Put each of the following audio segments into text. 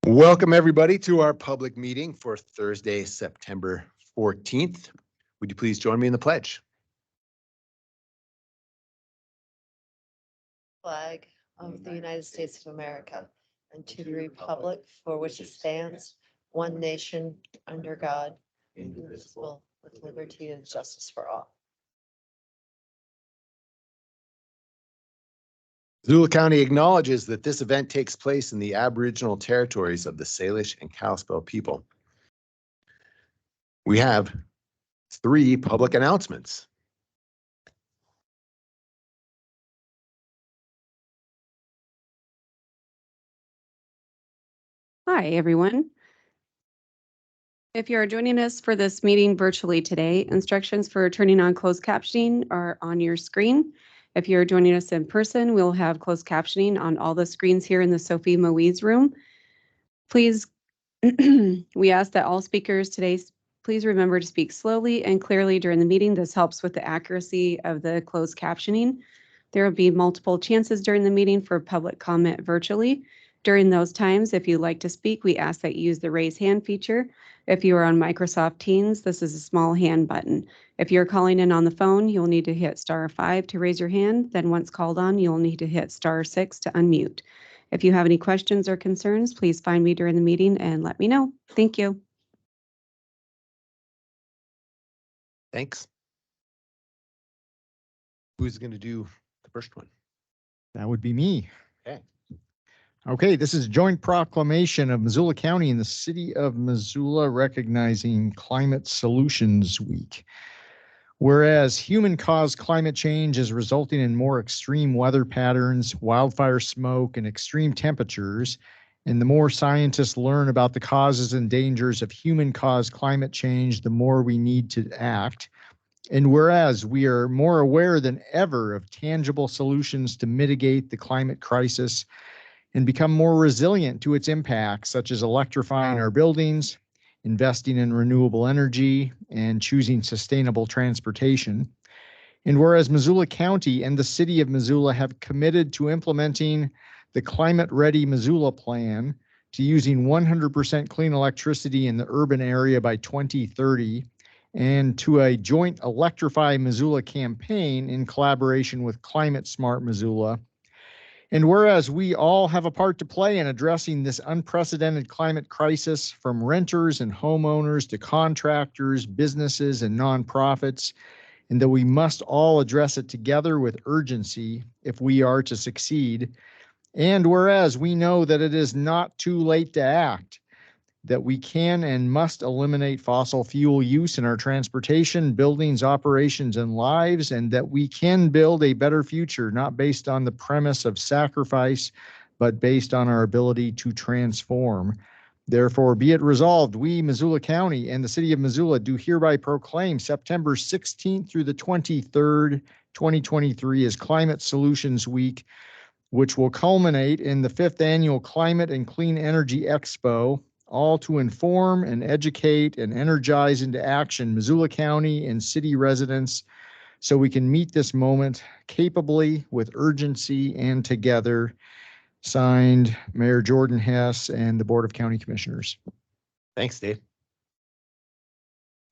Welcome, everybody, to our public meeting for Thursday, September 14th. Would you please join me in the pledge? Flag of the United States of America and to the republic for which it stands, one nation, under God, indivisible, with liberty and justice for all. Missoula County acknowledges that this event takes place in the Aboriginal territories of the Salish and Kalispel people. We have 3 public announcements. Hi, everyone. If you're joining us for this meeting virtually today, instructions for turning on closed captioning are on your screen. If you're joining us in person, we'll have closed captioning on all the screens here in the Sophie Moise room. Please, we ask that all speakers today, please remember to speak slowly and clearly during the meeting. This helps with the accuracy of the closed captioning. There will be multiple chances during the meeting for public comment virtually. During those times, if you'd like to speak, we ask that you use the raise hand feature. If you are on Microsoft Teams, this is a small hand button. If you're calling in on the phone, you'll need to hit *5 to raise your hand. Then once called on, you'll need to hit *6 to unmute. If you have any questions or concerns, please find me during the meeting and let me know. Thank you. Thanks. Who's going to do the first one? That would be me. Okay. Okay, this is a joint proclamation of Missoula County and the City of Missoula recognizing Climate Solutions Week. Whereas human-caused climate change is resulting in more extreme weather patterns, wildfire smoke, and extreme temperatures, and the more scientists learn about the causes and dangers of human-caused climate change, the more we need to act. And whereas we are more aware than ever of tangible solutions to mitigate the climate crisis and become more resilient to its impacts, such as electrifying our buildings, investing in renewable energy, and choosing sustainable transportation. And whereas Missoula County and the City of Missoula have committed to implementing the Climate Ready Missoula Plan to using 100% clean electricity in the urban area by 2030, and to a joint Electrify Missoula campaign in collaboration with Climate Smart Missoula. And whereas we all have a part to play in addressing this unprecedented climate crisis, from renters and homeowners to contractors, businesses, and nonprofits, and that we must all address it together with urgency if we are to succeed. And whereas we know that it is not too late to act, that we can and must eliminate fossil fuel use in our transportation, buildings, operations, and lives, and that we can build a better future, not based on the premise of sacrifice, but based on our ability to transform. Therefore, be it resolved, we, Missoula County and the City of Missoula, do hereby proclaim September 16th through the 23rd, 2023 as Climate Solutions Week, which will culminate in the 5th Annual Climate and Clean Energy Expo, all to inform and educate and energize into action Missoula County and city residents so we can meet this moment capably, with urgency, and together. Signed, Mayor Jordan Hess and the Board of County Commissioners. Thanks, Dave.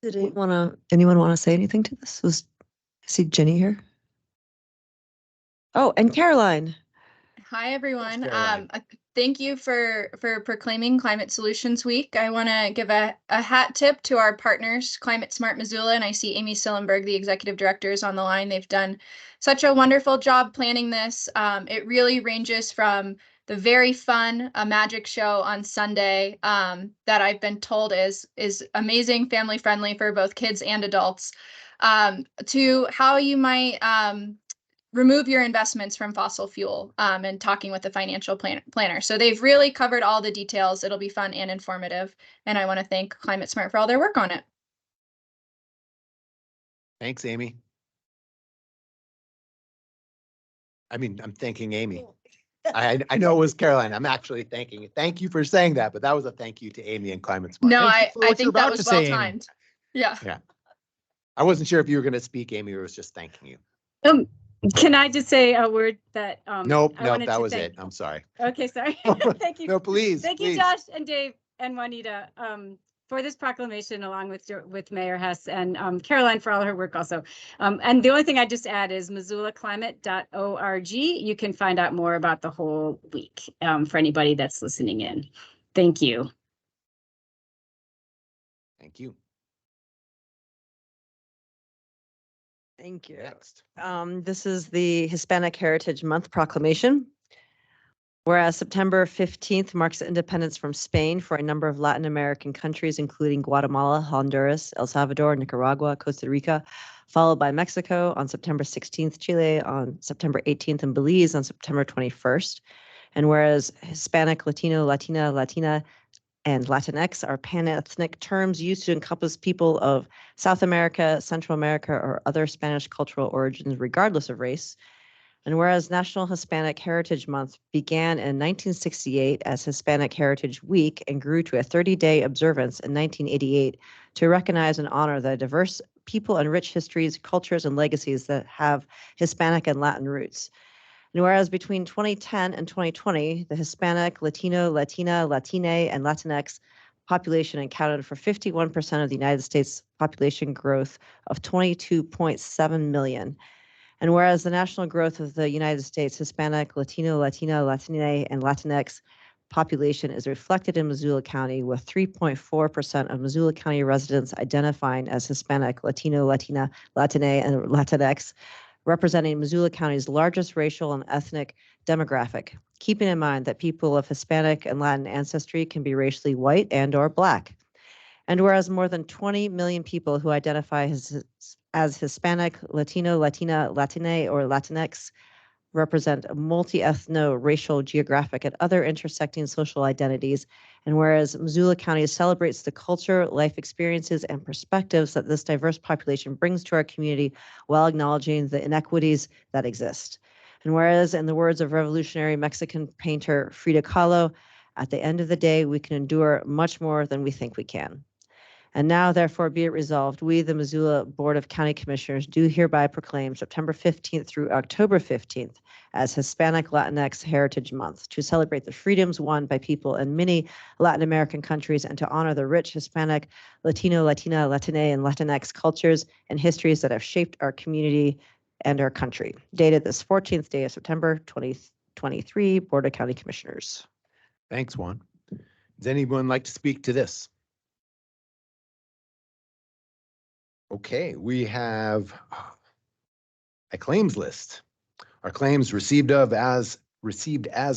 Did anyone want to say anything to this? I see Jenny here. Oh, and Caroline. Hi, everyone. Caroline. Thank you for proclaiming Climate Solutions Week. I want to give a hat tip to our partners, Climate Smart Missoula, and I see Amy Sillenberg, the executive director, is on the line. They've done such a wonderful job planning this. It really ranges from the very fun magic show on Sunday that I've been told is amazing, family friendly for both kids and adults, to how you might remove your investments from fossil fuel, and talking with the financial planner. So they've really covered all the details. It'll be fun and informative. And I want to thank Climate Smart for all their work on it. Thanks, Amy. I mean, I'm thanking Amy. I know it was Caroline. I'm actually thanking you. Thank you for saying that, but that was a thank you to Amy and Climate Smart. No, Thank you for I what you're think that about was to say, well Amy. timed. Yeah. I wasn't sure if you were going to speak, Amy, or was just thanking you. Can I just say a word that? Nope, I nope, wanted that to was thank- it. I'm sorry. Okay, sorry. Thank you. No, please, Thank you, please. Josh and Dave and Juanita, for this proclamation, along with Mayor Hess and Caroline for all her work also. And the only thing I just add is MissoulaClimate.org. You can find out more about the whole week for anybody that's listening in. Thank you. Thank you. Thank you. Next. This is the Hispanic Heritage Month proclamation. Whereas September 15th marks independence from Spain for a number of Latin American countries, including Guatemala, Honduras, El Salvador, Nicaragua, Costa Rica, followed by Mexico on September 16th, Chile on September 18th, and Belize on September 21st. And whereas Hispanic, Latino, Latina, and Latinx are pan-ethnic terms used to encompass people of South America, Central America, or other Spanish cultural origins, regardless of race. And whereas National Hispanic Heritage Month began in 1968 as Hispanic Heritage Week and grew to a 30-day observance in 1988 to recognize and honor the diverse people and rich histories, cultures, and legacies that have Hispanic and Latin roots. And whereas between 2010 and 2020, the Hispanic, Latino, Latina, Latine, and Latinx population accounted for 51% of the United States population growth of 22.7 million. And whereas the national growth of the United States Hispanic, Latino, Latina, Latine, and Latinx population is reflected in Missoula County, with 3.4% of Missoula County residents identifying as Hispanic, Latino, Latina, Latine, and Latinx, representing Missoula County's largest racial and ethnic demographic, keeping in mind that people of Hispanic and Latin ancestry can be racially white and or Black. And whereas more than 20 million people who identify as Hispanic, Latino, Latina, Latine, or Latinx represent multi-ethno, racial, geographic, and other intersecting social identities. And whereas Missoula County celebrates the culture, life experiences, and perspectives that this diverse population brings to our community while acknowledging the inequities that exist. And whereas, in the words of revolutionary Mexican painter Frida Kahlo, at the end of the day, we can endure much more than we think we can. And now, therefore, be it resolved, we, the Missoula Board of County Commissioners, do hereby proclaim September 15th through October 15th as Hispanic Latinx Heritage Month to celebrate the freedoms won by people in many Latin American countries and to honor the rich Hispanic, Latino, Latina, Latine, and Latinx cultures and histories that have shaped our community and our country. Dated this 14th day of September 2023, Board of County Commissioners. Thanks, Juan. Does anyone like to speak to this? Okay, we have a claims list. Our claims received as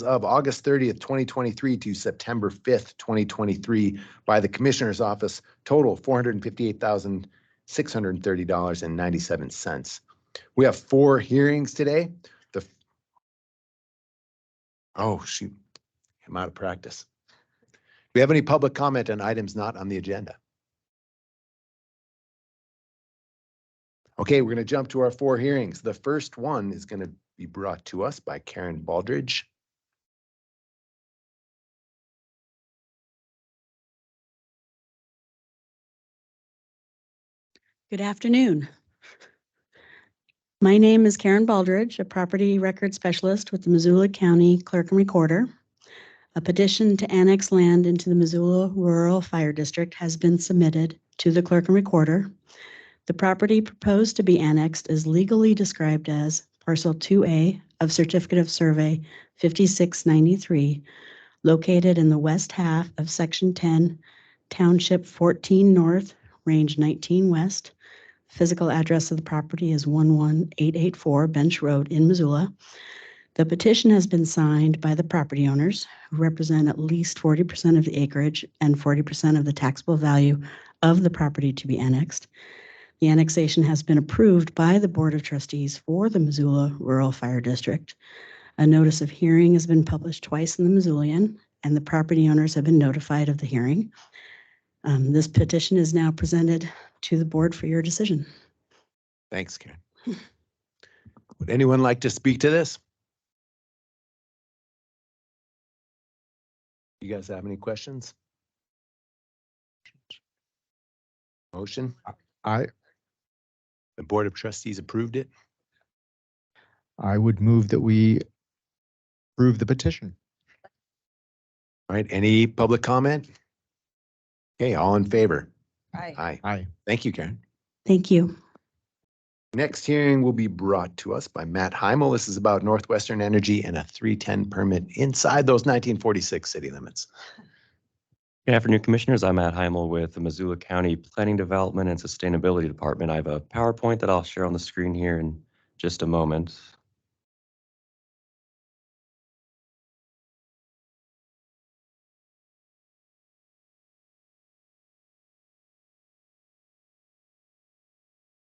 of August 30th, 2023 to September 5th, 2023 by the Commissioner's Office total $458,630.97. We have 4 hearings today. Oh, shoot, I'm out of practice. Do we have any public comment on items not on the agenda? Okay, we're going to jump to our 4 hearings. The first one is going to be brought to us by Karen Baldridge. Good afternoon. My name is Karen Baldridge, a property record specialist with the Missoula County Clerk and Recorder. A petition to annex land into the Missoula Rural Fire District has been submitted to the Clerk and Recorder. The property proposed to be annexed is legally described as Parcel 2A of Certificate of Survey 5693, located in the west half of Section 10, Township 14 North, Range 19 West. Physical address of the property is 11884 Bench Road in Missoula. The petition has been signed by the property owners, who represent at least 40% of the acreage and 40% of the taxable value of the property to be annexed. The annexation has been approved by the Board of Trustees for the Missoula Rural Fire District. A notice of hearing has been published twice in the Missoulian, and the property owners have been notified of the hearing. This petition is now presented to the board for your decision. Thanks, Karen. Would anyone like to speak to this? You guys have any questions? Motion? I The Board of Trustees approved it. I would move that we approve the petition. All right, any public comment? Okay, all in favor? Aye. Aye. Aye. Thank you, Karen. Thank you. Next hearing will be brought to us by Matt Heimel. This is about Northwestern Energy and a 310 permit inside those 1946 city limits. Good afternoon, Commissioners. I'm Matt Heimel with the Missoula County Planning Development and Sustainability Department. I have a PowerPoint that I'll share on the screen here in just a moment.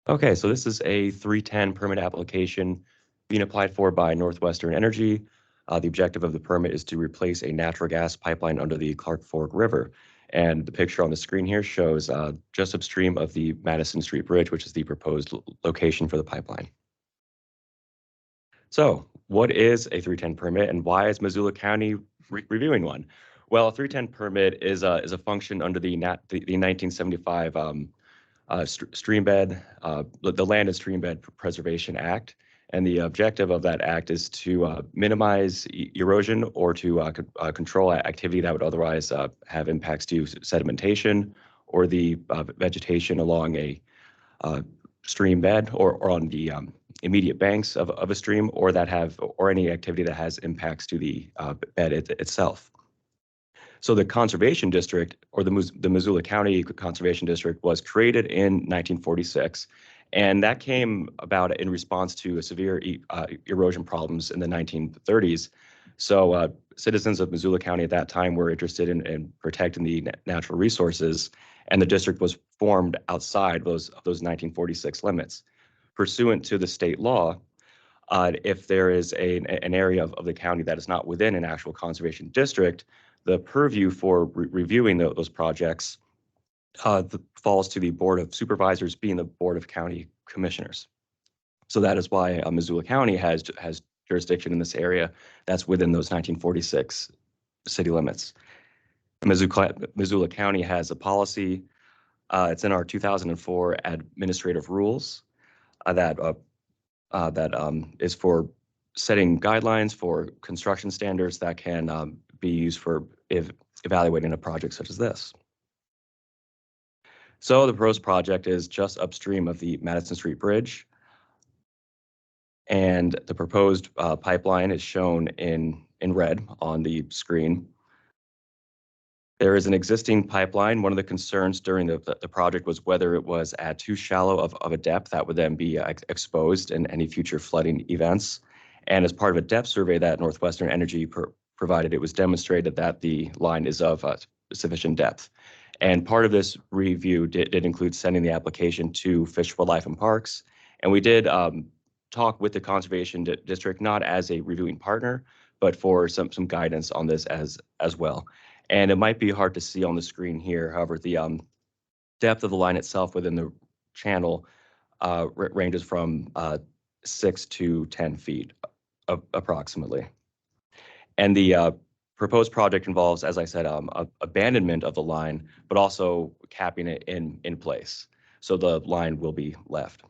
Okay, so this is a 310 permit application being applied for by Northwestern Energy. The objective of the permit is to replace a natural gas pipeline under the Clark Fork River. And the picture on the screen here shows just upstream of the Madison Street Bridge, which is the proposed location for the pipeline. So what is a 310 permit and why is Missoula County reviewing one? Well, a 310 permit is a function under the 1975 stream bed, the Land and Stream Bed Preservation Act. And the objective of that act is to minimize erosion or to control activity that would otherwise have impacts to sedimentation or the vegetation along a stream bed or on the immediate banks of a stream, or any activity that has impacts to the bed itself. So the Conservation District, or the Missoula County Conservation District, was created in 1946, and that came about in response to severe erosion problems in the 1930s. So citizens of Missoula County at that time were interested in protecting the natural resources, and the district was formed outside those 1946 limits. Pursuant to the state law, if there is an area of the county that is not within an actual conservation district, the purview for reviewing those projects falls to the Board of Supervisors, being the Board of County Commissioners. So that is why Missoula County has jurisdiction in this area that's within those 1946 city limits. Missoula County has a policy. It's in our 2004 administrative rules that is for setting guidelines for construction standards that can be used for evaluating a project such as this. So the proposed project is just upstream of the Madison Street Bridge, and the proposed pipeline is shown in red on the screen. There is an existing pipeline. One of the concerns during the project was whether it was at too shallow of a depth that would then be exposed in any future flooding events. And as part of a depth survey that Northwestern Energy provided, it was demonstrated that the line is of sufficient depth. And part of this review did include sending the application to Fish, Wildlife, and Parks. And we did talk with the Conservation District, not as a reviewing partner, but for some guidance on this as well. And it might be hard to see on the screen here. However, the depth of the line itself within the channel ranges from 6 to 10 feet approximately. And the proposed project involves, as I said, abandonment of the line, but also capping it in place. So the line will be left.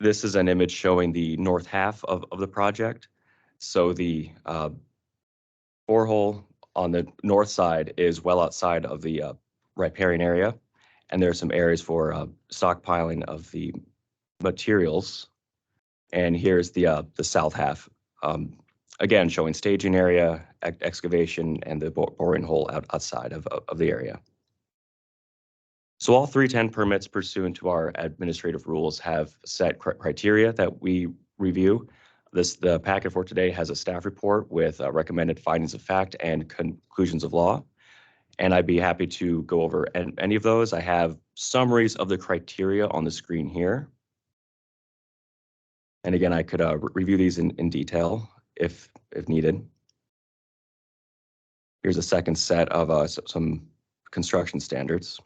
This is an image showing the north half of the project. So the borehole on the north side is well outside of the riparian area, and there are some areas for stockpiling of the materials. And here's the south half, again showing staging area, excavation, and the boring hole outside of the area. So all 310 permits pursuant to our administrative rules have set criteria that we review. The packet for today has a staff report with recommended findings of fact and conclusions of law. And I'd be happy to go over any of those. I have summaries of the criteria on the screen here. And again, I could review these in detail if needed. Here's a second set of some construction standards.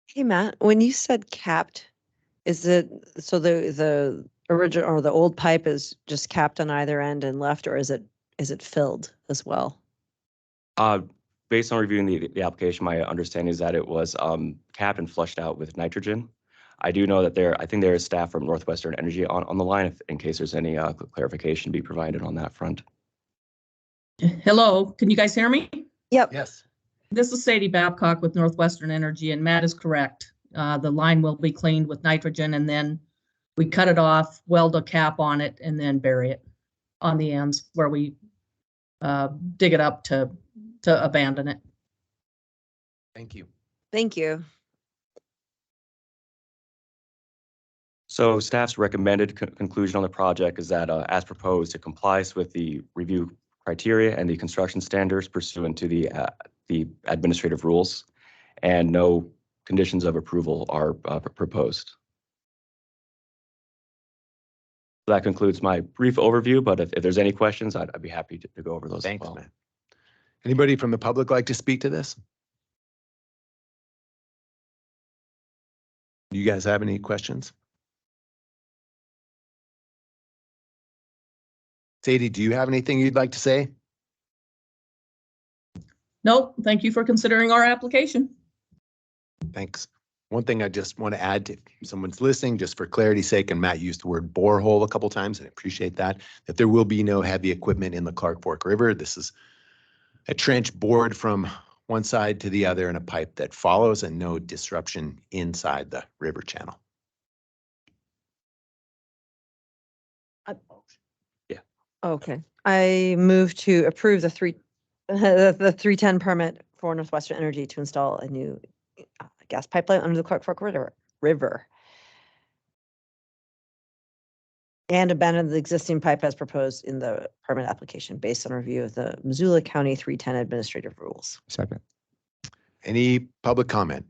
Hey, Matt, when you said capped, is it, so the original or the old pipe is just capped on either end and left, or is it filled as well? Based on reviewing the application, my understanding is that it was capped and flushed out with nitrogen. I do know that I think there is staff from Northwestern Energy on the line in case there's any clarification to be provided on that front. Hello, can you guys hear me? Yep. Yes. This is Sadie Babcock with Northwestern Energy, and Matt is correct. The line will be cleaned with nitrogen, and then we cut it off, weld a cap on it, and then bury it on the ends where we dig it up to abandon it. Thank you. Thank you. So staff's recommended conclusion on the project is that as proposed, it complies with the review criteria and the construction standards pursuant to the administrative rules, and no conditions of approval are proposed. So that concludes my brief overview, but if there's any questions, I'd be happy to go over those as Thanks, well. man. Anybody from the public like to speak to this? Do you guys have any questions? Sadie, do you have anything you'd like to say? Nope, thank you for considering our application. Thanks. One thing I just want to add to if someone's listening, just for clarity's sake, and Matt used the word borehole a couple times, and I appreciate that there will be no heavy equipment in the Clark Fork River. This is a trench bored from one side to the other in a pipe that follows, and no disruption inside the river channel. Okay. I move to approve the 310 permit for Northwestern Energy to install a new gas pipeline under the Clark Fork River. And abandon the existing pipe as proposed in the permit application based on review of the Missoula County 310 administrative rules. Second. Any public comment?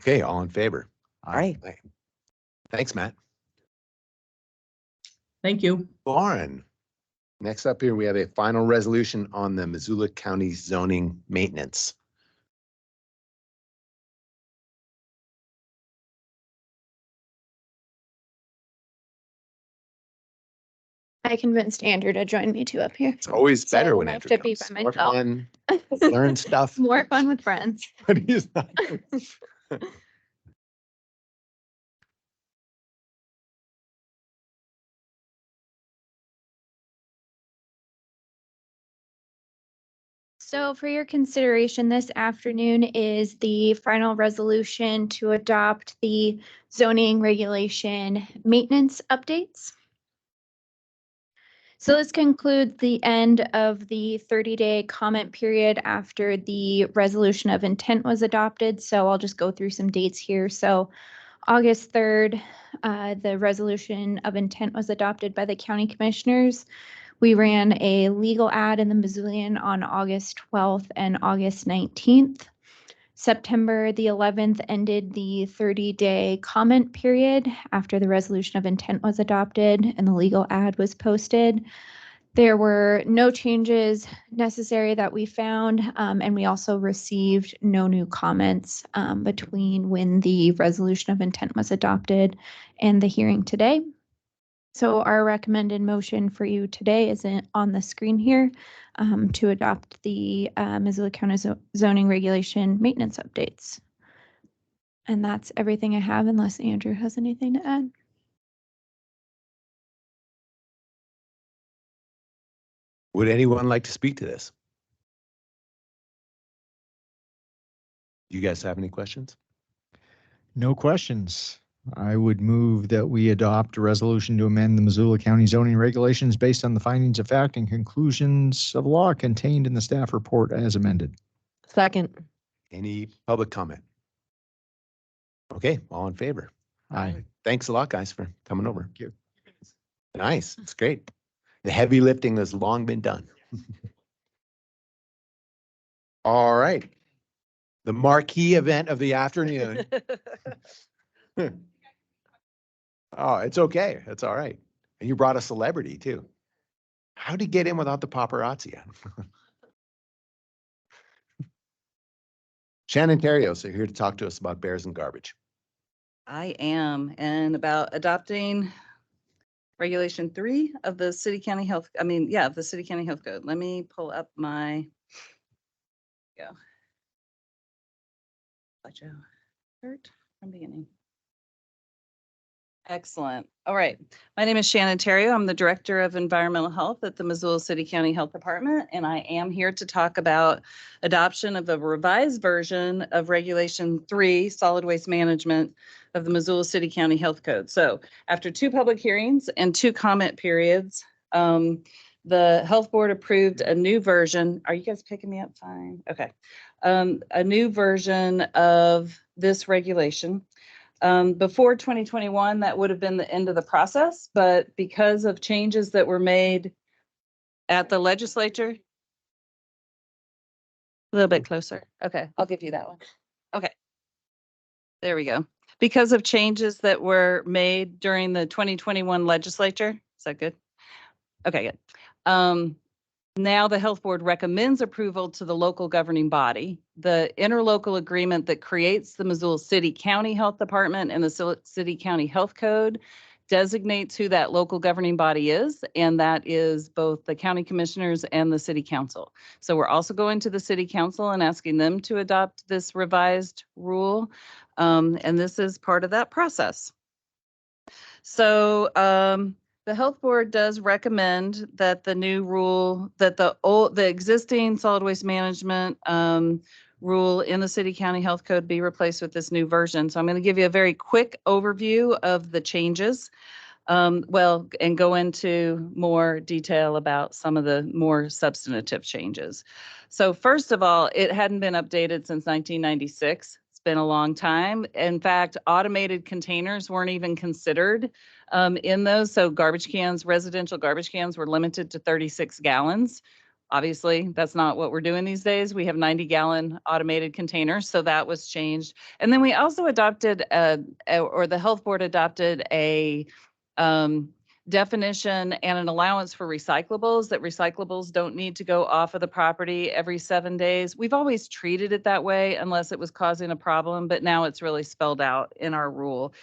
Okay, all in favor? All right. Aye. Thanks, Matt. Thank you. Lauren, next up here, we have a final resolution on the Missoula County zoning maintenance. I convinced Andrew to join me too up here. It's always So I better don't when have Andrew to be comes. by More myself. fun, learn stuff. More fun with friends. But he's not. So for your consideration this afternoon is the final resolution to adopt the zoning regulation maintenance updates. So this concludes the end of the 30-day comment period after the resolution of intent was adopted. So I'll just go through some dates here. So August 3rd, the resolution of intent was adopted by the county commissioners. We ran a legal ad in the Missoulian on August 12th and August 19th. September the 11th ended the 30-day comment period after the resolution of intent was adopted and the legal ad was posted. There were no changes necessary that we found, and we also received no new comments between when the resolution of intent was adopted and the hearing today. So our recommended motion for you today is on the screen here to adopt the Missoula County zoning regulation maintenance updates. And that's everything I have unless Andrew has anything to add. Would anyone like to speak to this? Do you guys have any questions? No questions. I would move that we adopt a resolution to amend the Missoula County zoning regulations based on the findings of fact and conclusions of law contained in the staff report as amended. Second. Any public comment? Okay, all in favor? Aye. Thanks a lot, guys, for coming over. Thank you. Nice, it's great. The heavy lifting has long been done. All right. The marquee event of the afternoon. Oh, it's okay. It's all right. And you brought a celebrity too. How'd he get in without the paparazzi? Shannon Terrios are here to talk to us about bears and garbage. I am, and about adopting Regulation 3 of the City County Health, of the City County Health Code. Let me pull up my, budget. from beginning. Excellent. All right. My name is Shannon Terrio. I'm the Director of Environmental Health at the Missoula City County Health Department, and I am here to talk about adoption of a revised version of Regulation 3, Solid Waste Management of the Missoula City County Health Code. So after 2 public hearings and 2 comment periods, the Health Board approved a new version. Are you guys picking me up fine? Okay. A new version of this regulation. Before 2021, that would have been the end of the process, but because of changes that were made at the legislature, a little bit closer. Okay, I'll give you that one. Okay. There we go. Because of changes that were made during the 2021 legislature, is that good? Okay, good. Now the Health Board recommends approval to the local governing body. The interlocal agreement that creates the Missoula City County Health Department and the City County Health Code designates who that local governing body is, and that is both the county commissioners and the city council. So we're also going to the city council and asking them to adopt this revised rule, and this is part of that process. So the Health Board does recommend that the new rule, that the existing solid waste management rule in the City County Health Code be replaced with this new version. So I'm going to give you a very quick overview of the changes. And go into more detail about some of the more substantive changes. So first of all, it hadn't been updated since 1996. It's been a long time. In fact, automated containers weren't even considered in those. So garbage cans, residential garbage cans were limited to 36 gallons. Obviously, that's not what we're doing these days. We have 90-gallon automated containers, so that was changed. And then we also adopted, or the Health Board adopted a definition and an allowance for recyclables, that recyclables don't need to go off of the property every 7 days. We've always treated it that way unless it was causing a problem, but now it's really spelled out in our rule.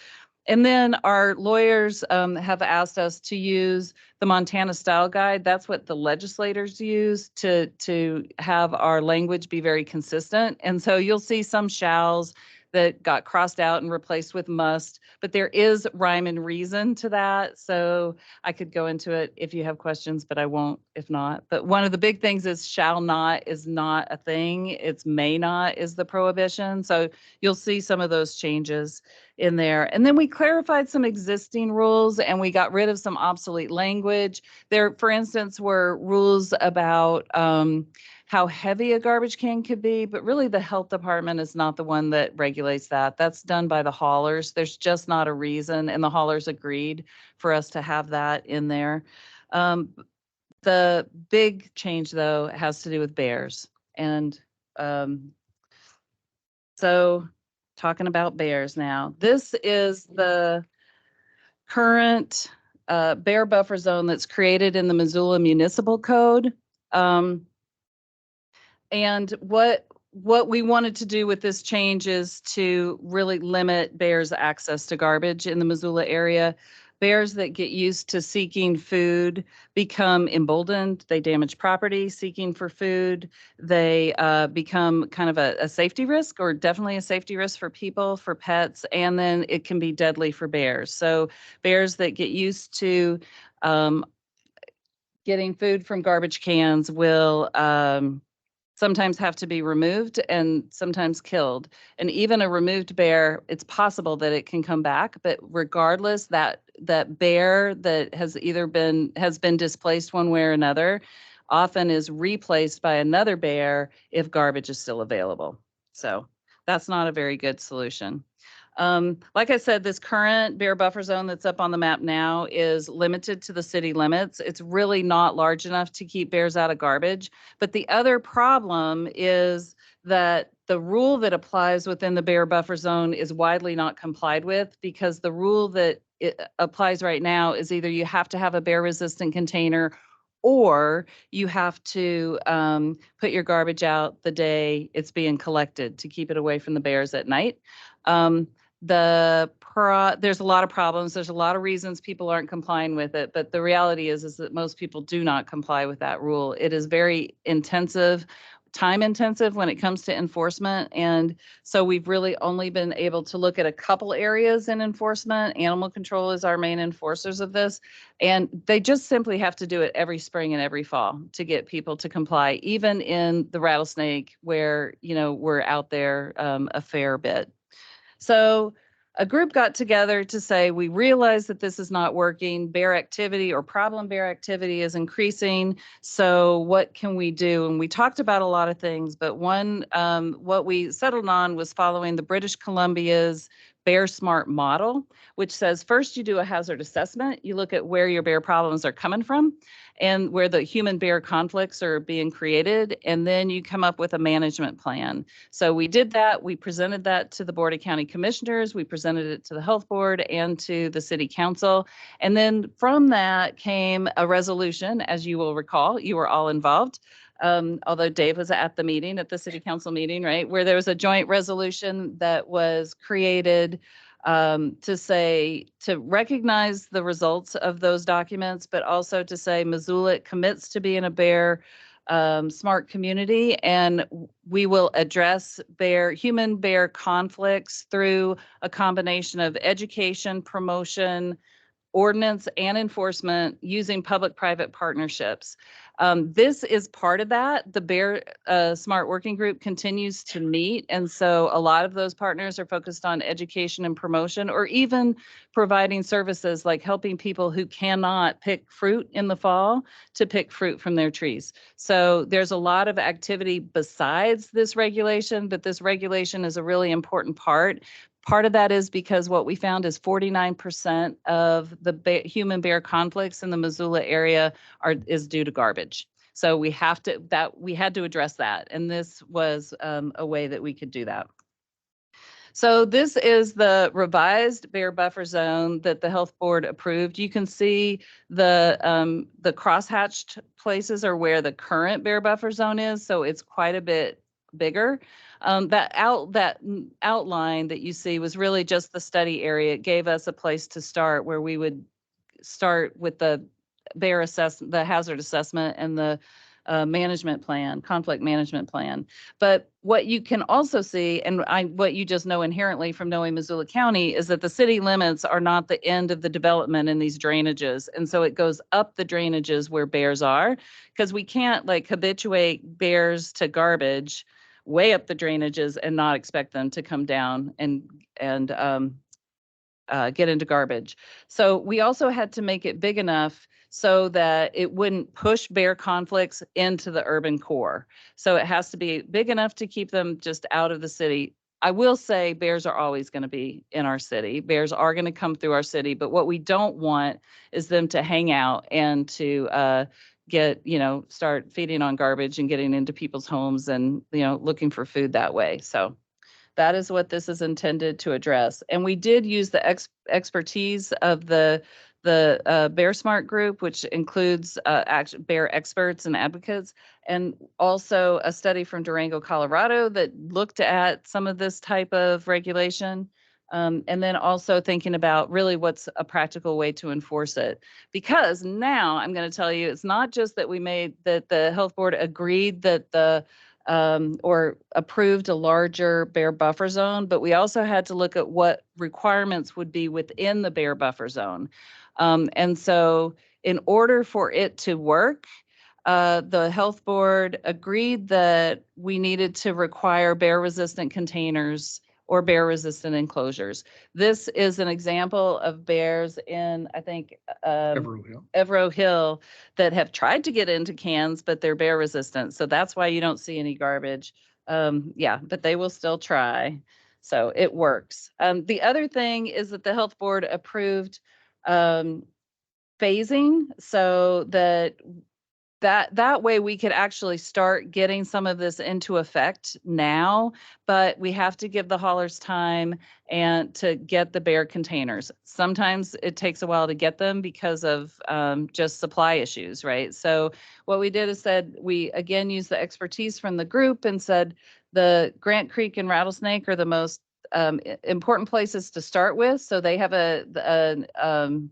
And then our lawyers have asked us to use the Montana Style Guide. That's what the legislators use to have our language be very consistent. And so you'll see some shalls that got crossed out and replaced with must, but there is rhyme and reason to that. So I could go into it if you have questions, but I won't if not. But one of the big things is shall not is not a thing. It's may not is the prohibition. So you'll see some of those changes in there. And then we clarified some existing rules and we got rid of some obsolete language. There, for instance, were rules about how heavy a garbage can could be, but really the health department is not the one that regulates that. That's done by the haulers. There's just not a reason, and the haulers agreed for us to have that in there. The big change, though, has to do with bears. And so talking about bears now, this is the current bear buffer zone that's created in the Missoula Municipal Code. And what we wanted to do with this change is to really limit bears' access to garbage in the Missoula area. Bears that get used to seeking food become emboldened. They damage property seeking for food. They become kind of a safety risk, or definitely a safety risk for people, for pets, and then it can be deadly for bears. So bears that get used to getting food from garbage cans will sometimes have to be removed and sometimes killed. And even a removed bear, it's possible that it can come back, but regardless, that bear that has been displaced one way or another often is replaced by another bear if garbage is still available. So that's not a very good solution. Like I said, this current bear buffer zone that's up on the map now is limited to the city limits. It's really not large enough to keep bears out of garbage. But the other problem is that the rule that applies within the bear buffer zone is widely not complied with, because the rule that applies right now is either you have to have a bear resistant container, or you have to put your garbage out the day it's being collected to keep it away from the bears at night. There's a lot of problems. There's a lot of reasons people aren't complying with it, but the reality is that most people do not comply with that rule. It is very intensive time intensive when it comes to enforcement. And so we've really only been able to look at a couple areas in enforcement. Animal control is our main enforcers of this. And they just simply have to do it every spring and every fall to get people to comply, even in the rattlesnake where, you know, we're out there a fair bit. So a group got together to say, we realize that this is not working. Bear activity or problem bear activity is increasing. So what can we do? And we talked about a lot of things, but one, what we settled on was following the British Columbia's Bear Smart model, which says first you do a hazard assessment. You look at where your bear problems are coming from and where the human bear conflicts are being created. And then you come up with a management plan. So we did that. We presented that to the Board of County Commissioners. We presented it to the Health Board and to the City Council. And then from that came a resolution, as you will recall, you were all involved. Although Dave was at the meeting, at the City Council meeting, right, where there was a joint resolution that was created to recognize the results of those documents, but also to say Missoula commits to being a bear smart community, and we will address human bear conflicts through a combination of education, promotion, ordinance, and enforcement using public-private partnerships. This is part of that. The Bear Smart Working Group continues to meet, and so a lot of those partners are focused on education and promotion, or even providing services like helping people who cannot pick fruit in the fall to pick fruit from their trees. So there's a lot of activity besides this regulation, but this regulation is a really important part. Part of that is because what we found is 49% of the human bear conflicts in the Missoula area is due to garbage. So we had to address that, and this was a way that we could do that. So this is the revised bear buffer zone that the Health Board approved. You can see the crosshatched places are where the current bear buffer zone is, so it's quite a bit bigger. That outline that you see was really just the study area. It gave us a place to start where we would start with the bear assessment, the hazard assessment, and the management plan, conflict management plan. But what you can also see, and what you just know inherently from knowing Missoula County, is that the city limits are not the end of the development in these drainages. And so it goes up the drainages where bears are, because we can't like habituate bears to garbage way up the drainages and not expect them to come down and get into garbage. So we also had to make it big enough so that it wouldn't push bear conflicts into the urban core. So it has to be big enough to keep them just out of the city. I will say bears are always going to be in our city. Bears are going to come through our city, but what we don't want is them to hang out and to start feeding on garbage and getting into people's homes and, looking for food that way. So that is what this is intended to address. And we did use the expertise of the Bear Smart group, which includes bear experts and advocates, and also a study from Durango, Colorado that looked at some of this type of regulation. And then also thinking about really what's a practical way to enforce it. Because now I'm going to tell you, it's not just that the Health Board agreed that or approved a larger bear buffer zone, but we also had to look at what requirements would be within the bear buffer zone. And so in order for it to work, the Health Board agreed that we needed to require bear-resistant containers or bear-resistant enclosures. This is an example of bears in, I think, Evero Hill that have tried to get into cans, but they're bear-resistant. So that's why you don't see any garbage. But they will still try. So it works. The other thing is that the Health Board approved phasing so that way we could actually start getting some of this into effect now, but we have to give the haulers time and to get the bear containers. Sometimes it takes a while to get them because of just supply issues, right? So what we did is said, we again used the expertise from the group and said the Grant Creek and Rattlesnake are the most important places to start with. So they have an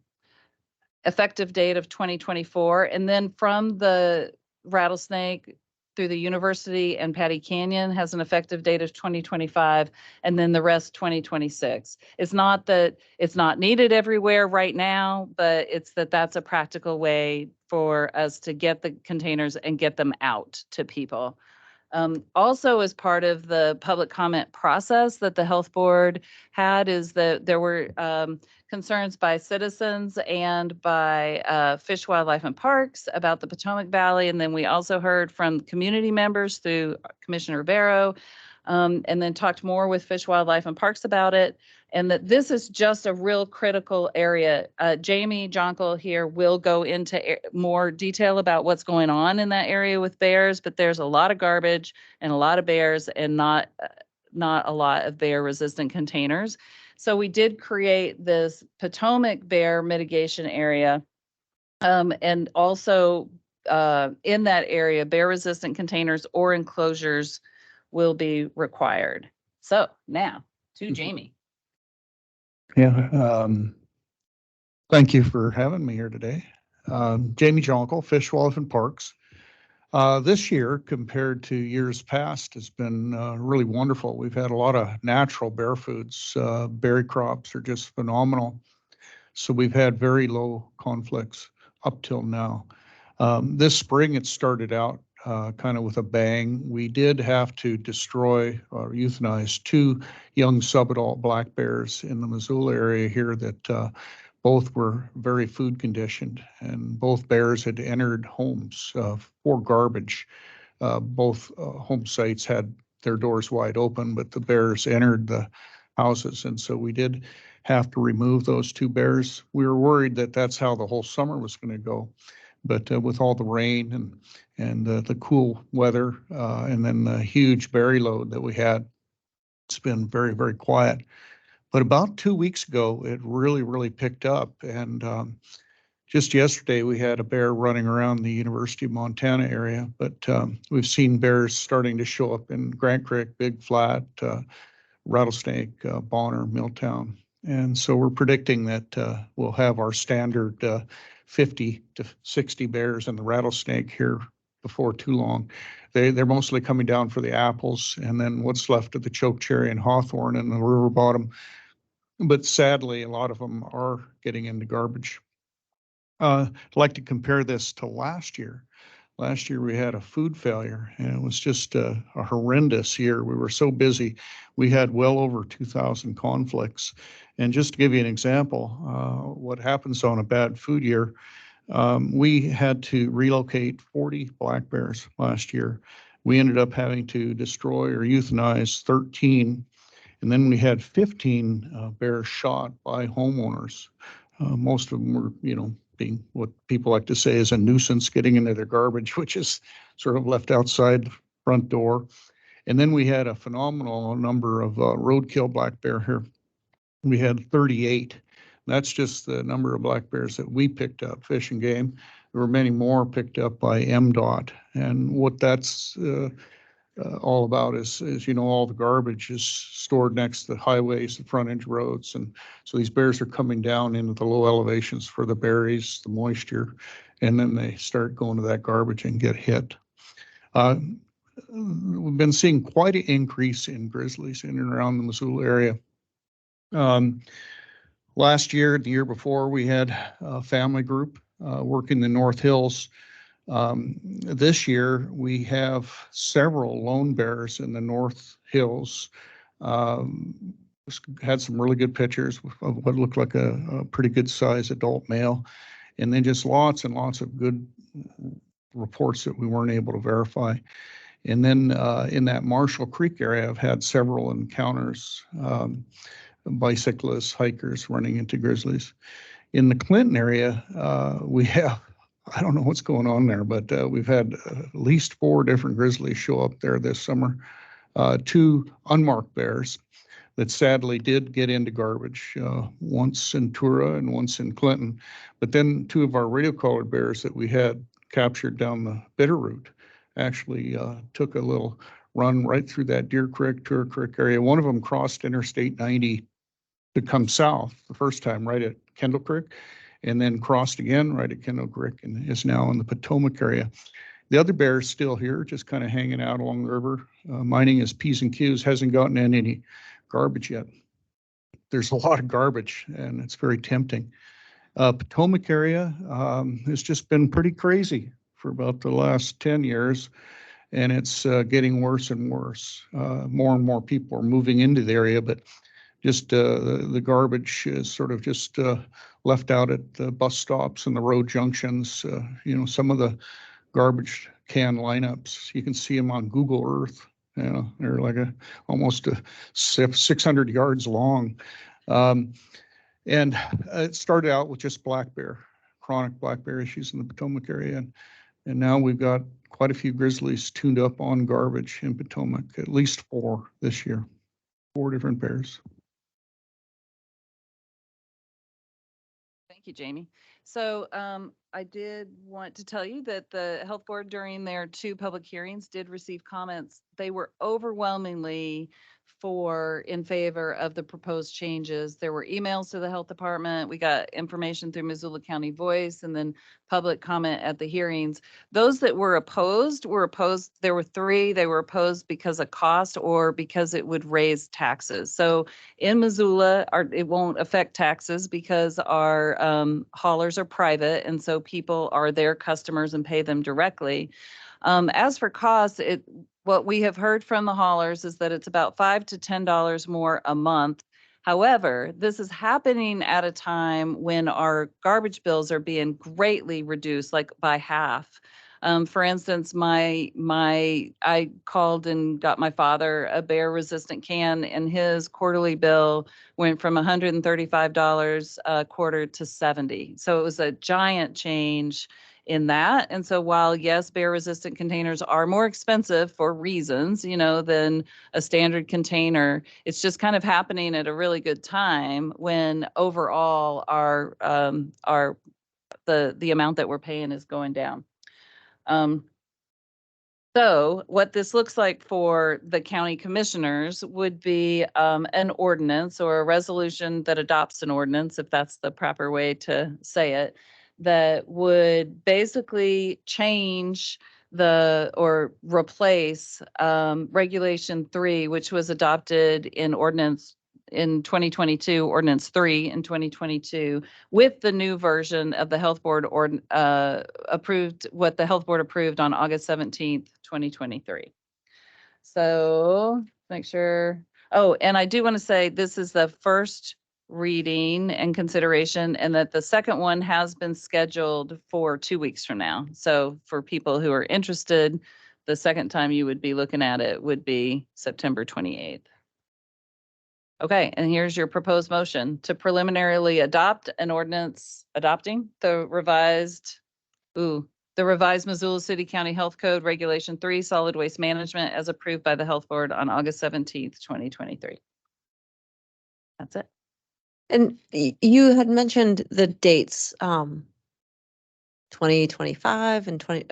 effective date of 2024. And then from the Rattlesnake, through the university and Patty Canyon has an effective date of 2025, and then the rest 2026. It's not that it's not needed everywhere right now, but it's that that's a practical way for us to get the containers and get them out to people. Also, as part of the public comment process that the health board had, is that there were concerns by citizens and by Fish, Wildlife, and Parks about the Potomac Valley. And then we also heard from community members through Commissioner Barrow, and then talked more with Fish, Wildlife, and Parks about it. And that this is just a real critical area. Jamie Jonkel here will go into more detail about what's going on in that area with bears, but there's a lot of garbage and a lot of bears and not a lot of bear resistant containers. So we did create this Potomac bear mitigation area. And also in that area, bear resistant containers or enclosures will be required. So now to Jamie. Yeah, thank you for having me here today. Jamie Jonkel, Fish, Wildlife, and Parks. This year, compared to years past, has been really wonderful. We've had a lot of natural bear foods. Berry crops are just phenomenal. So we've had very low conflicts up till now. This spring, it started out kind of with a bang. We did have to destroy or euthanize 2 young subadult black bears in the Missoula area here that both were very food conditioned, and both bears had entered homes for garbage. Both home sites had their doors wide open, but the bears entered the houses, and so we did have to remove those 2 bears. We were worried that that's how the whole summer was going to go. But with all the rain and the cool weather and then the huge berry load that we had, it's been very, very quiet. But about 2 weeks ago, it really picked up. And just yesterday, we had a bear running around the University of Montana area. But we've seen bears starting to show up in Grant Creek, Big Flat, Rattlesnake, Bonner, Milltown. And so we're predicting that we'll have our standard 50 to 60 bears in the Rattlesnake here before too long. They're mostly coming down for the apples and then what's left of the chokecherry and hawthorn and the river bottom. But sadly, a lot of them are getting into garbage. I'd like to compare this to last year. Last year we had a food failure and it was just a horrendous year. We were so busy. We had well over 2,000 conflicts. And just to give you an example, what happens on a bad food year, we had to relocate 40 black bears last year. We ended up having to destroy or euthanize 13. And then we had 15 bears shot by homeowners. Most of them were, being what people like to say is a nuisance, getting into their garbage, which is sort of left outside the front door. And then we had a phenomenal number of roadkill black bear here. We had 38. That's just the number of black bears that we picked up, Fish and Game. There were many more picked up by MDOT. And what that's all about is, all the garbage is stored next to the highways, the frontage roads. And so these bears are coming down into the low elevations for the berries, the moisture, and then they start going to that garbage and get hit. We've been seeing quite an increase in grizzlies in and around the Missoula area. Last year, the year before, we had a family group working the North Hills. This year, we have several lone bears in the North Hills. Had some really good pictures of what looked like a pretty good size adult male, and then just lots and lots of good reports that we weren't able to verify. And then in that Marshall Creek area, I've had several encounters, bicyclists, hikers running into grizzlies. In the Clinton area, we have, I don't know what's going on there, but we've had at least 4 different grizzlies show up there this summer. 2 unmarked bears that sadly did get into garbage, once in Tura and once in Clinton. But then 2 of our radio-collared bears that we had captured down the Bitterroot actually took a little run right through that Deer Creek, Tura Creek area. One of them crossed Interstate 90 to come south the first time right at Kendall Creek, and then crossed again right at Kendall Creek and is now in the Potomac area. The other bear's still here, just kind of hanging out along the river, minding his P's and Q's, hasn't gotten in any garbage yet. There's a lot of garbage and it's very tempting. Potomac area has just been pretty crazy for about the last 10 years, and it's getting worse and worse. More and more people are moving into the area, but just the garbage is sort of just left out at the bus stops and the road junctions. Some of the garbage can lineups, you can see them on Google Earth. They're like almost 600 yards long. And it started out with just black bear, chronic black bear issues in the Potomac area. And now we've got quite a few grizzlies tuned up on garbage in Potomac, at least 4 this year, 4 different bears. Thank you, Jamie. So I did want to tell you that the health board during their 2 public hearings did receive comments. They were overwhelmingly in favor of the proposed changes. There were emails to the health department. We got information through Missoula County Voice and then public comment at the hearings. Those that were opposed. There were 3. They were opposed because of cost or because it would raise taxes. So in Missoula, it won't affect taxes because our haulers are private, and so people are their customers and pay them directly. As for costs, what we have heard from the haulers is that it's about $5 to $10 more a month. However, this is happening at a time when our garbage bills are being greatly reduced, like by half. For instance, I called and got my father a bear resistant can, and his quarterly bill went from $135 a quarter to $70. So it was a giant change in that. And so while yes, bear resistant containers are more expensive for reasons, than a standard container, it's just kind of happening at a really good time when overall the amount that we're paying is going down. So what this looks like for the county commissioners would be an ordinance or a resolution that adopts an ordinance, if that's the proper way to say it, that would basically change or replace Regulation 3, which was adopted in ordinance in 2022, Ordinance 3 in 2022, with the new version of the health board what the health board approved on August 17th, 2023. So make sure. Oh, and I do want to say this is the first reading and consideration, and that the second one has been scheduled for 2 weeks from now. So for people who are interested, the second time you would be looking at it would be September 28th. Okay, and here's your proposed motion to preliminarily adopt an ordinance adopting the revised Missoula City County Health Code Regulation 3 Solid Waste Management as approved by the Health Board on August 17th, 2023. That's it. And you had mentioned the dates, 2025 and 20,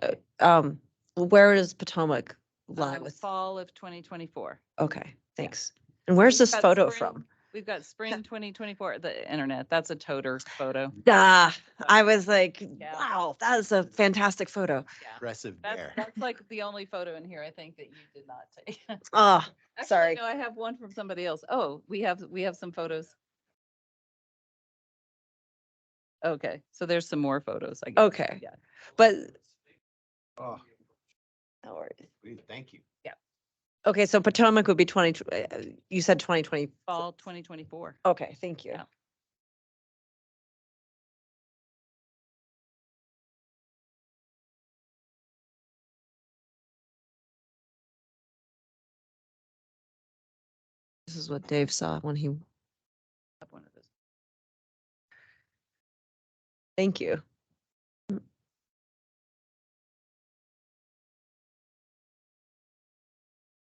where does Potomac lie with? Fall of 2024. Okay, thanks. And where's this We've got photo spring- from? We've got spring 2024, the internet. That's a toter photo. I was like, Yeah. wow, that is a fantastic photo. Yeah. Impressive bear. That's like the only photo in here I think that you did not take. Oh, Actually, sorry. no, I have one from somebody else. Oh, we have some photos. Okay, so there's some more photos, I guess. Okay. Yeah. But, Oh, no worries. thank you. Okay, so Potomac would be you said 2020. Fall 2024. Okay, thank you. Yeah. This is what Dave saw when he, Have one of those. thank you.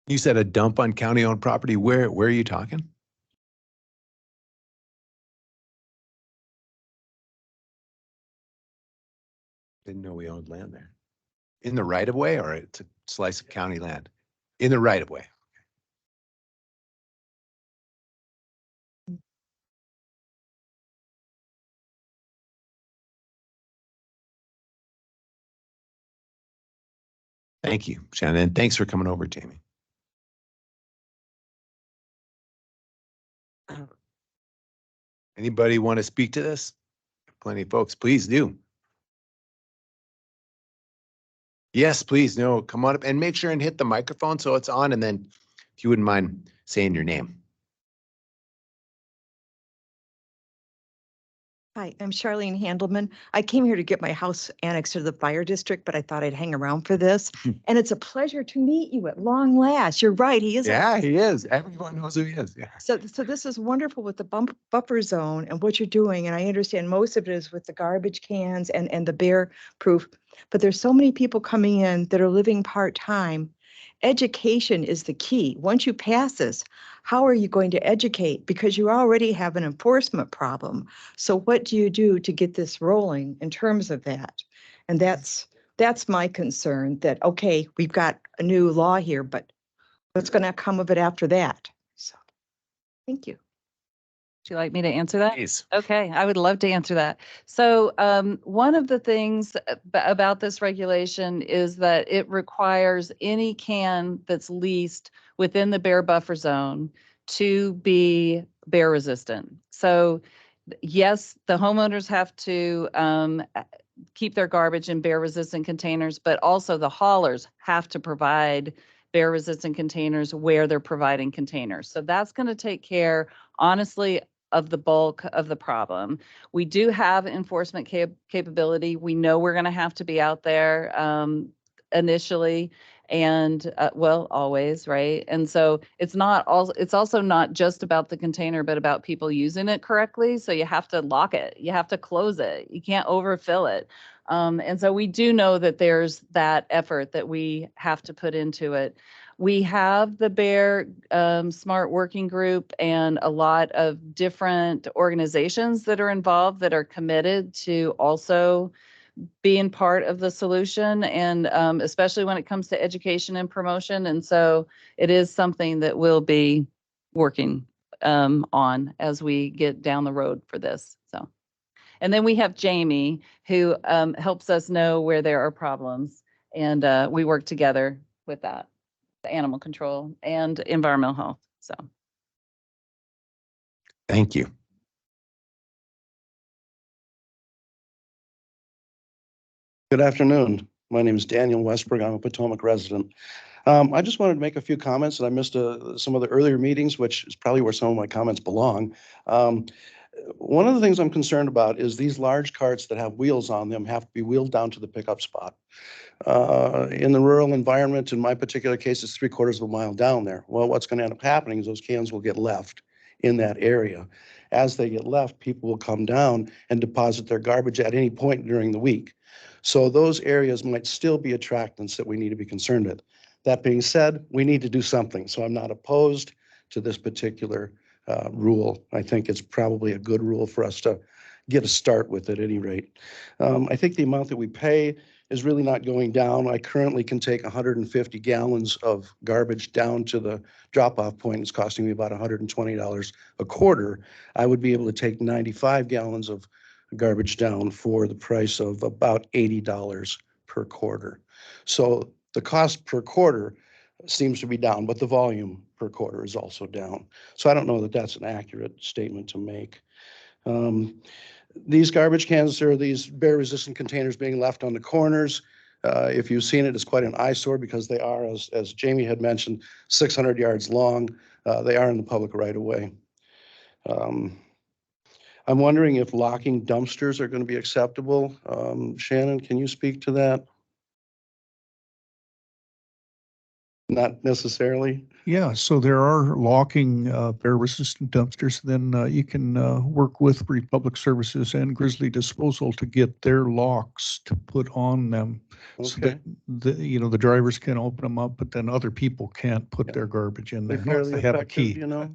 You said a dump on county-owned property. Where are you talking? Didn't know we owned land there. In the right of way, or it's a slice of county land? In the right of way. Thank you, Shannon. And thanks for coming over, Jamie. Anybody want to speak to this? Plenty of folks, please do. Yes, please. No, come on up and make sure and hit the microphone so it's on. And then if you wouldn't mind saying your name. Hi, I'm Charlene Handelman. I came here to get my house annexed to the fire district, but I thought I'd hang around for this. And it's a pleasure to meet you at long last. You're right, he is. Yeah, he is. Everyone knows who he is. Yeah. So this is wonderful with the buffer zone and what you're doing. And I understand most of it is with the garbage cans and the bear proof. But there's so many people coming in that are living part-time. Education is the key. Once you pass this, how are you going to educate? Because you already have an enforcement problem. So what do you do to get this rolling in terms of that? And that's my concern, that, okay, we've got a new law here, but what's going to come of it after that? So, thank you. Would you like me to answer that? Please. Okay, I would love to answer that. So one of the things about this regulation is that it requires any can that's leased within the bear buffer zone to be bear resistant. So yes, the homeowners have to keep their garbage in bear resistant containers, but also the haulers have to provide bear resistant containers where they're providing containers. So that's going to take care, honestly, of the bulk of the problem. We do have enforcement capability. We know we're going to have to be out there initially and well, always, right? And so it's also not just about the container, but about people using it correctly. So you have to lock it, you have to close it, you can't overfill it. And so we do know that there's that effort that we have to put into it. We have the Bear Smart Working Group and a lot of different organizations that are involved that are committed to also being part of the solution, and especially when it comes to education and promotion. And so it is something that we'll be working on as we get down the road for this. So, and then we have Jamie, who helps us know where there are problems, and we work together with that. The animal control and environmental health. So. Thank you. Good afternoon. My name is Daniel Westberg. I'm a Potomac resident. I just wanted to make a few comments, and I missed some of the earlier meetings, which is probably where some of my comments belong. One of the things I'm concerned about is these large carts that have wheels on them have to be wheeled down to the pickup spot. In the rural environment, in my particular case, it's 3/4 of a mile down there. Well, what's going to end up happening is those cans will get left in that area. As they get left, people will come down and deposit their garbage at any point during the week. So those areas might still be attractants that we need to be concerned with. That being said, we need to do something. So I'm not opposed to this particular rule. I think it's probably a good rule for us to get a start with at any rate. I think the amount that we pay is really not going down. I currently can take 150 gallons of garbage down to the drop-off point. It's costing me about $120 a quarter. I would be able to take 95 gallons of garbage down for the price of about $80 per quarter. So the cost per quarter seems to be down, but the volume per quarter is also down. So I don't know that that's an accurate statement to make. These garbage cans, there are these bear resistant containers being left on the corners. If you've seen it, it's quite an eyesore because they are, as Jamie had mentioned, 600 yards long. They are in the public right of way. I'm wondering if locking dumpsters are going to be acceptable. Shannon, can you speak to that? Not necessarily. Yeah, so there are locking bear resistant dumpsters. Then you can work with Republic Services and Grizzly Disposal to get their locks to put on them. So Okay. that the drivers can open them up, but then other people can't put Yeah. their garbage in They there. unless fairly They have a effective, key. you know?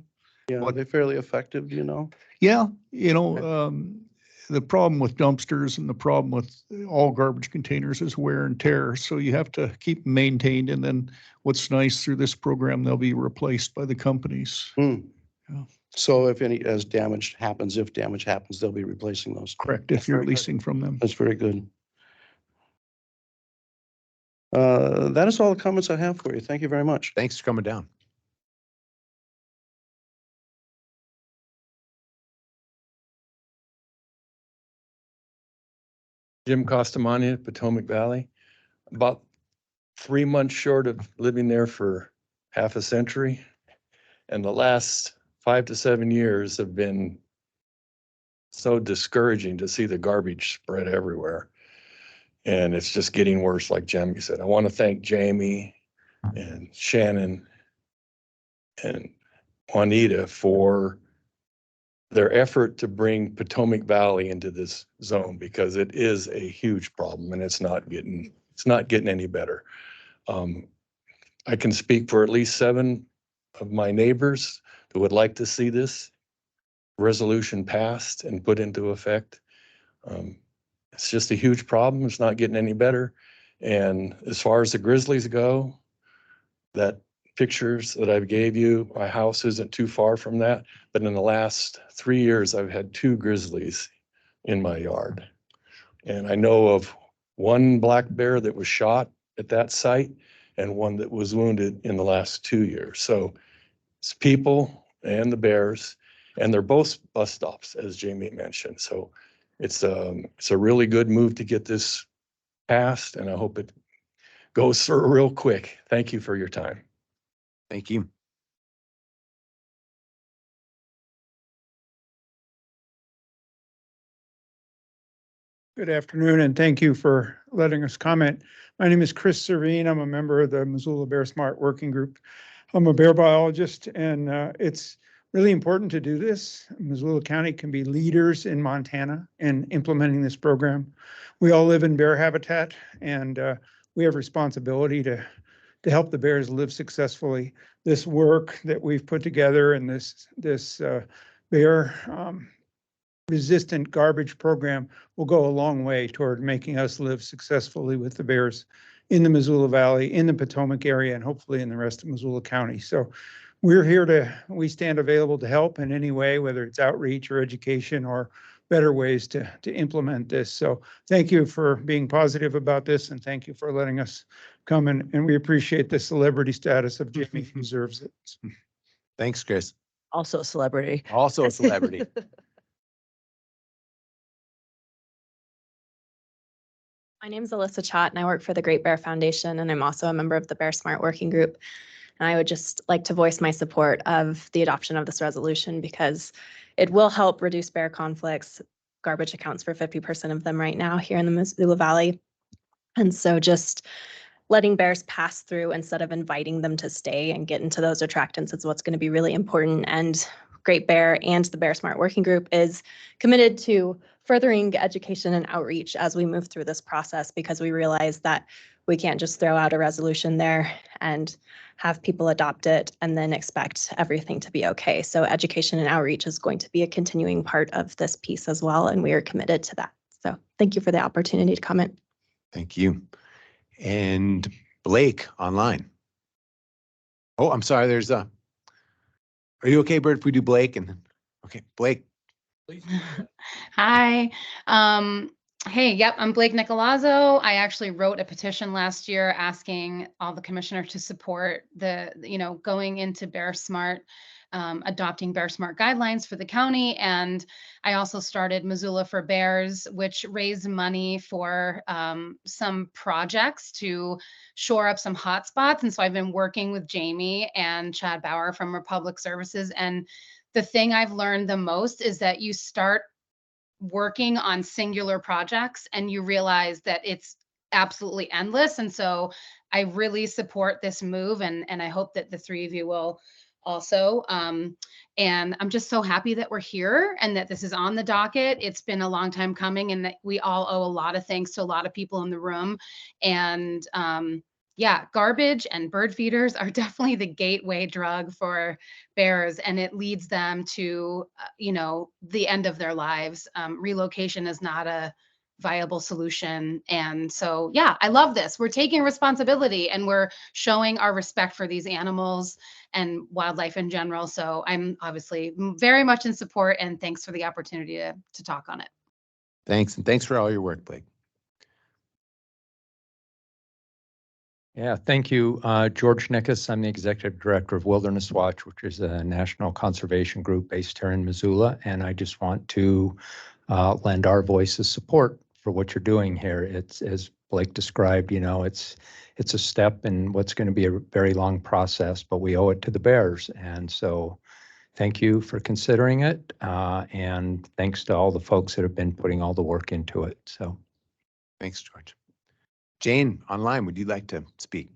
Yeah, What? are they fairly effective, do you know? Yeah, the problem with dumpsters and the problem with all garbage containers is wear and tear. So you have to keep them maintained. And then what's nice through this program, they'll be replaced by the companies. Hmm. Yeah. So if damage happens, they'll be replacing those. Correct, if you're leasing from them. That's very good. That is all the comments I have for you. Thank you very much. Thanks for coming down. Jim Costamani, Potomac Valley. About 3 months short of living there for half a century. And the last 5 to 7 years have been so discouraging to see the garbage spread everywhere. And it's just getting worse, like Jamie said. I want to thank Jamie and Shannon and Juanita for their effort to bring Potomac Valley into this zone, because it is a huge problem and it's not getting any better. I can speak for at least 7 of my neighbors who would like to see this resolution passed and put into effect. It's just a huge problem. It's not getting any better. And as far as the grizzlies go, that pictures that I gave you, my house isn't too far from that. But in the last 3 years, I've had 2 grizzlies in my yard. And I know of one black bear that was shot at that site and one that was wounded in the last 2 years. So it's people and the bears, and they're both bus stops, as Jamie mentioned. So it's a really good move to get this passed, and I hope it goes through real quick. Thank you for your time. Thank you. Good afternoon, and thank you for letting us comment. My name is Chris Servine. I'm a member of the Missoula Bear Smart Working Group. I'm a bear biologist, and it's really important to do this. Missoula County can be leaders in Montana in implementing this program. We all live in bear habitat, and we have responsibility to help the bears live successfully. This work that we've put together and this bear resistant garbage program will go a long way toward making us live successfully with the bears in the Missoula Valley, in the Potomac area, and hopefully in the rest of Missoula County. So we stand available to help in any way, whether it's outreach or education or better ways to implement this. So thank you for being positive about this, and thank you for letting us come, and we appreciate the celebrity status of Jamie. He deserves it. Thanks, Chris. Also a celebrity. Also a celebrity. My name is Alyssa Chott, and I work for the Great Bear Foundation, and I'm also a member of the Bear Smart Working Group. And I would just like to voice my support of the adoption of this resolution, because it will help reduce bear conflicts. Garbage accounts for 50% of them right now here in the Missoula Valley. And so just letting bears pass through instead of inviting them to stay and get into those attractants is what's going to be really important. And Great Bear and the Bear Smart Working Group is committed to furthering education and outreach as we move through this process, because we realize that we can't just throw out a resolution there and have people adopt it and then expect everything to be okay. So education and outreach is going to be a continuing part of this piece as well, and we are committed to that. So thank you for the opportunity to comment. Thank you. And Blake online. Oh, I'm sorry. Are you okay, Bert, if we do Blake? And then, okay, Blake. Hi. Hey, yep, I'm Blake Nicolazzo. I actually wrote a petition last year asking all the commissioners to support going into Bear Smart, adopting Bear Smart guidelines for the county. And I also started Missoula for Bears, which raised money for some projects to shore up some hot spots. And so I've been working with Jamie and Chad Bauer from Republic Services. And the thing I've learned the most is that you start working on singular projects and you realize that it's absolutely endless. And so I really support this move, and I hope that the 3 of you will also. And I'm just so happy that we're here and that this is on the docket. It's been a long time coming, and that we all owe a lot of thanks to a lot of people in the room. And yeah, garbage and bird feeders are definitely the gateway drug for bears, and it leads them to, the end of their lives. Relocation is not a viable solution. And so, yeah, I love this. We're taking responsibility and we're showing our respect for these animals and wildlife in general. So I'm obviously very much in support, and thanks for the opportunity to talk on it. Thanks. And thanks for all your work, Blake. Yeah, thank you. George Nickus, I'm the Executive Director of Wilderness Watch, which is a national conservation group based here in Missoula. And I just want to lend our voice of support for what you're doing here. It's, as Blake described, you know, it's a step in what's going to be a very long process, but we owe it to the bears. And so thank you for considering it. And thanks to all the folks that have been putting all the work into it. So Thanks, George. Jane, online, would you like to speak?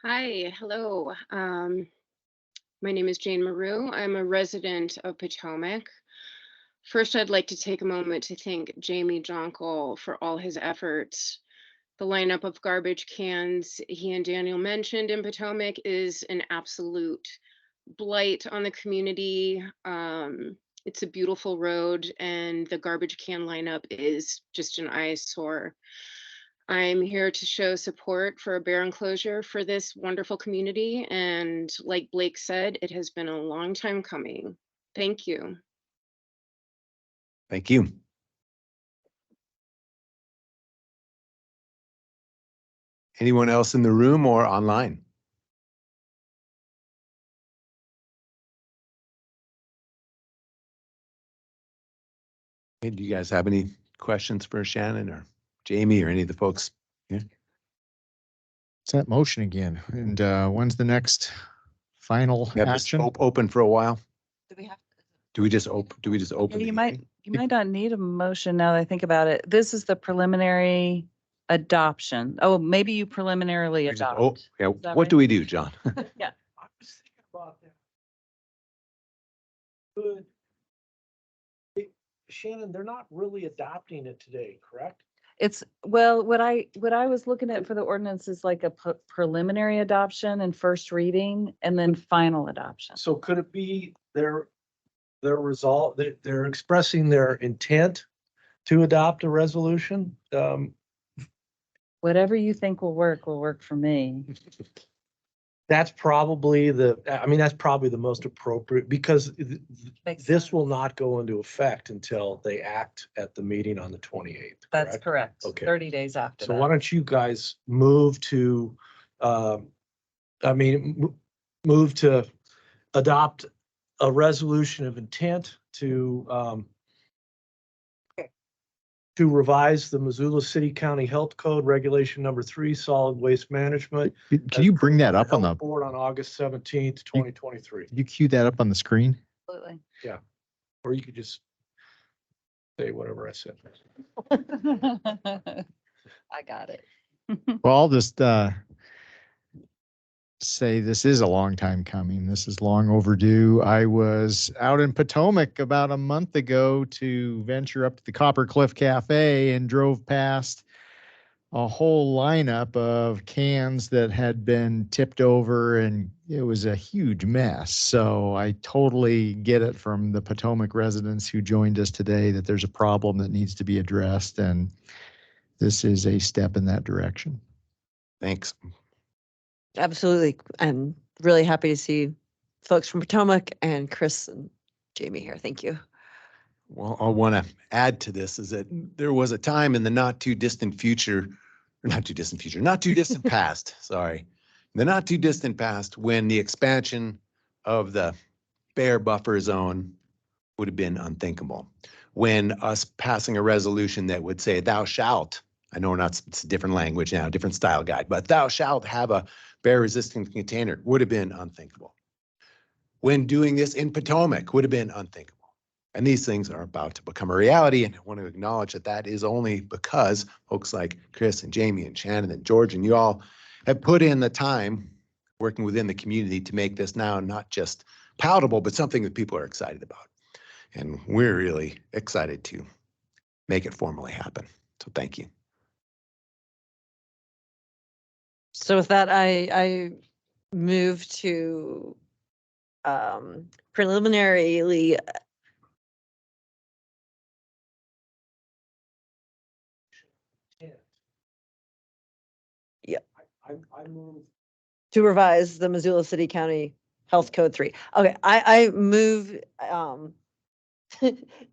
Hi, hello. My name is Jane Maru. I'm a resident of Potomac. First, I'd like to take a moment to thank Jamie Jonkel for all his efforts. The lineup of garbage cans he and Daniel mentioned in Potomac is an absolute blight on the community. It's a beautiful road, and the garbage can lineup is just an eyesore. I'm here to show support for a bear enclosure for this wonderful community. And like Blake said, it has been a long time coming. Thank you. Thank you. Anyone else in the room or online? Okay, do you guys have any questions for Shannon or Jamie or any of the folks? Yeah. It's that motion again. And when's the next final We have this action? open for a while. Do we have? Do we just open? You the might, meeting? you might not need a motion now that I think about it. This is the preliminary adoption. Oh, maybe you preliminarily We just adopt. yeah. Is that What right? do we do, John? Yeah. I was thinking about that. Good. Shannon, they're not really adopting it today, correct? It's, well, what I was looking at for the ordinance is like a preliminary adoption and first reading and then final adoption. So could it be their result, they're expressing their intent to adopt a resolution? Whatever you think will work for me. That's probably that's probably the most appropriate, because this will not go into effect until they act at the meeting on the 28th. That's correct. Okay. 30 days after So that. why don't you guys move to, move to adopt a resolution of intent to revise the Missoula City County Health Code Regulation Number 3, Solid Waste Management. Can you bring that up on the, Board on August 17th, 2023. can you cue that up on the screen? Absolutely. Yeah. Or you could just say whatever I said. I got it. Well, I'll just say this is a long time coming. This is long overdue. I was out in Potomac about a month ago to venture up to the Copper Cliff Cafe and drove past a whole lineup of cans that had been tipped over, and it was a huge mess. So I totally get it from the Potomac residents who joined us today that there's a problem that needs to be addressed, and this is a step in that direction. Thanks. Absolutely. I'm really happy to see folks from Potomac and Chris and Jamie here. Thank you. Well, I want to add to this is that there was a time in the not too distant past, sorry, the not too distant past when the expansion of the bear buffer zone would have been unthinkable. When us passing a resolution that would say thou shalt, I know it's a different language now, different style guide, but thou shalt have a bear resistant container would have been unthinkable. When doing this in Potomac would have been unthinkable. And these things are about to become a reality. And I want to acknowledge that that is only because folks like Chris and Jamie and Shannon and George and you all have put in the time working within the community to make this now not just palatable, but something that people are excited about. And we're really excited to make it formally happen. So thank you. So with that, I move to preliminarily I move. to revise the Missoula City County Health Code 3. Okay, I move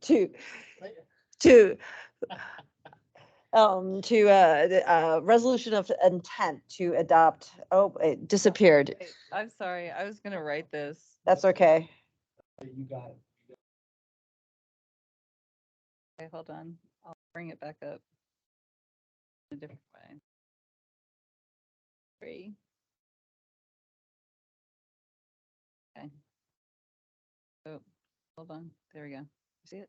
to resolution of intent to adopt, oh, it disappeared. I'm sorry, I was gonna write this. That's okay. You got it. Okay, hold on. I'll bring it back up in a different way. 3. Okay. Oh, hold on. There we go. See it?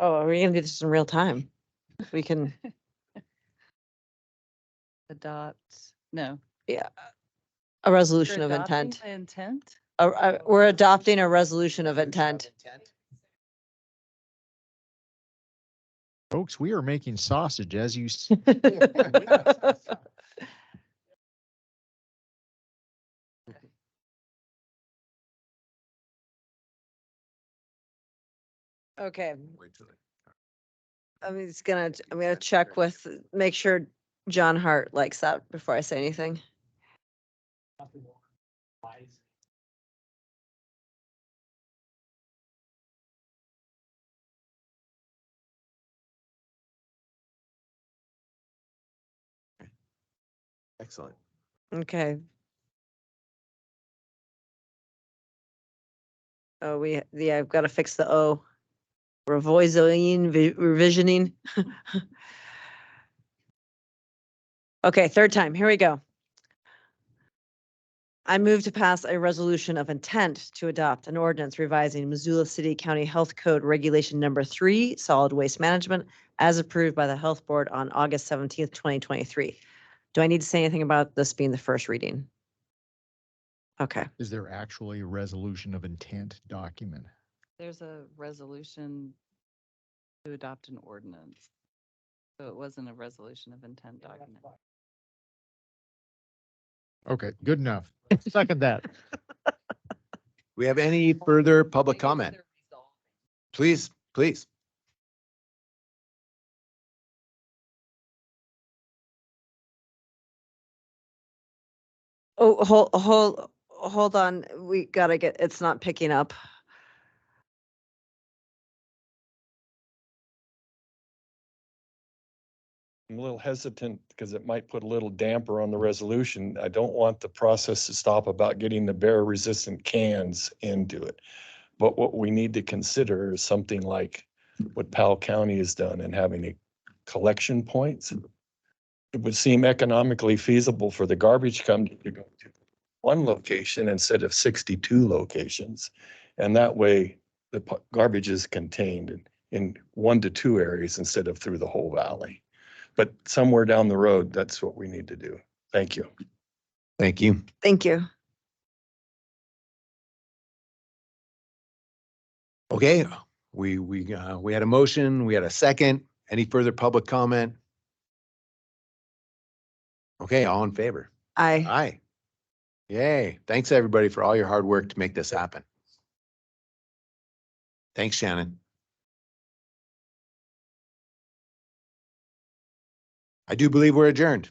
Oh, are we gonna do this in real time? We can, Adopt, no. yeah, a resolution We're of adopting intent. the intent? We're adopting a resolution of intent. Folks, we are making sausage as you. Okay. I'm gonna check with, make sure John Hart likes that before I say anything. Excellent. Okay. Oh, yeah, I've got to fix the O. Revisioning. Okay, third time. Here we go. I move to pass a resolution of intent to adopt an ordinance revising Missoula City County Health Code Regulation Number 3, Solid Waste Management, as approved by the Health Board on August 17th, 2023. Do I need to say anything about this being the first reading? Okay. Is there actually a resolution of intent document? There's a resolution to adopt an ordinance. So it wasn't a resolution of intent document. Okay, good enough. Second that. We have any further public comment? Please, please. Oh, hold on. We gotta get, it's not picking up. I'm a little hesitant because it might put a little damper on the resolution. I don't want the process to stop about getting the bear resistant cans into it. But what we need to consider is something like what Powell County has done and having a collection points. It would seem economically feasible for the garbage company to go to one location instead of 62 locations. And that way the garbage is contained in 1 to 2 areas instead of through the whole valley. But somewhere down the road, that's what we need to do. Thank you. Thank you. Thank you. Okay, we had a motion, we had a second. Any further public comment? Okay, all in favor? Aye. Aye. Yay. Thanks, everybody, for all your hard work to make this happen. Thanks, Shannon. I do believe we're adjourned.